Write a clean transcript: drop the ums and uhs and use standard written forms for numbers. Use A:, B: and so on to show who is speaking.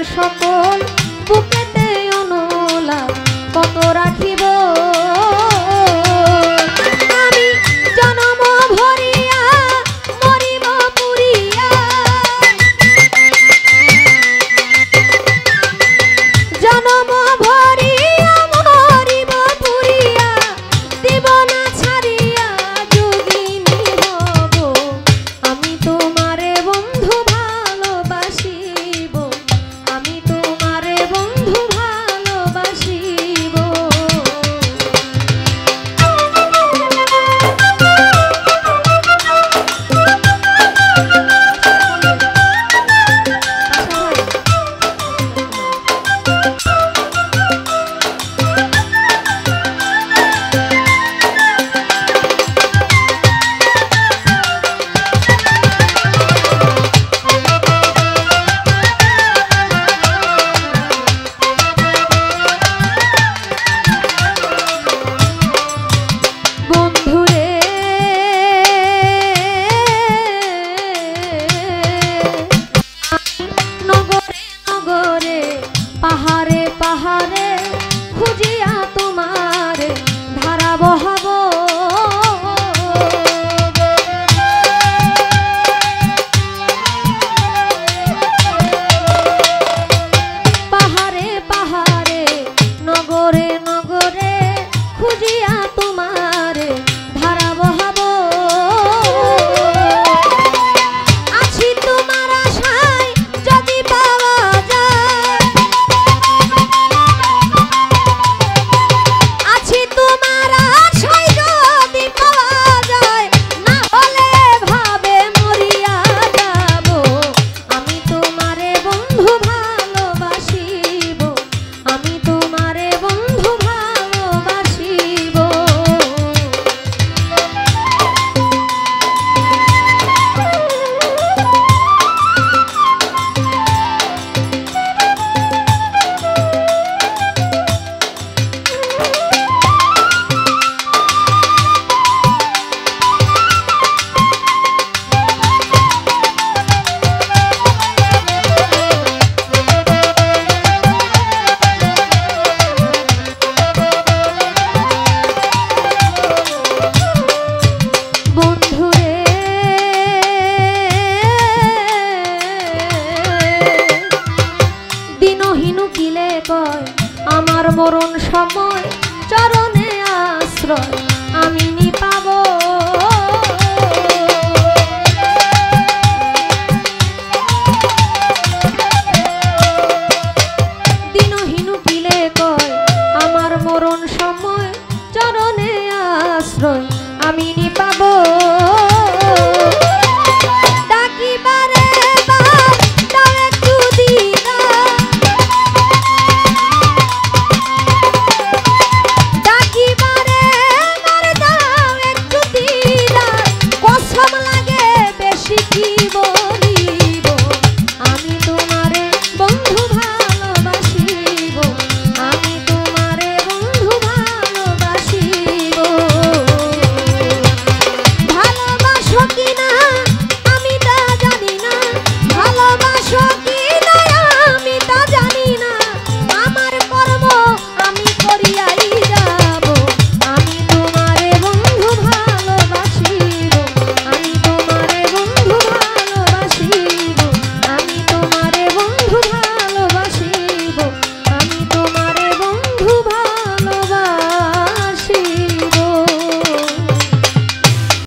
A: সকল বুকেতে অনলা কত রাখিব আমি জনম ভরিয়া মরিব পুরিয়া জনম ভরিয়া মরিব পুরিয়া দিব না ছাড়িয়া যোগিনী হব আমি তোমারে বন্ধু ভালোবাসিব আমি তোমারে বন্ধু ভালোবাসিব পাহাড়ে পাহাড়ে খুঁজিয়া তোমার ধারা বহাব পাহাড়ে পাহাড়ে নগরে নগরে খুঁজিয়া তোমার ধারা বহাব আছি তোমার আশায় যদি পাওয়া যায় আছি তোমার আশায় যদি পাওয়া যায় না হলে ভাবে মরিয়া যাব আমি তোমারে বন্ধু ভালোবাসিব আমি তোমারে বন্ধু ভালোবাসিব বন্ধুরে দিনহীন কিলে কয় আমার মরণ সময় চরণে আশ্রয় আমি নি পাব দিনহীন কিলে কয় আমার মরণ সময় চরণে আশ্রয় আমি নি পাব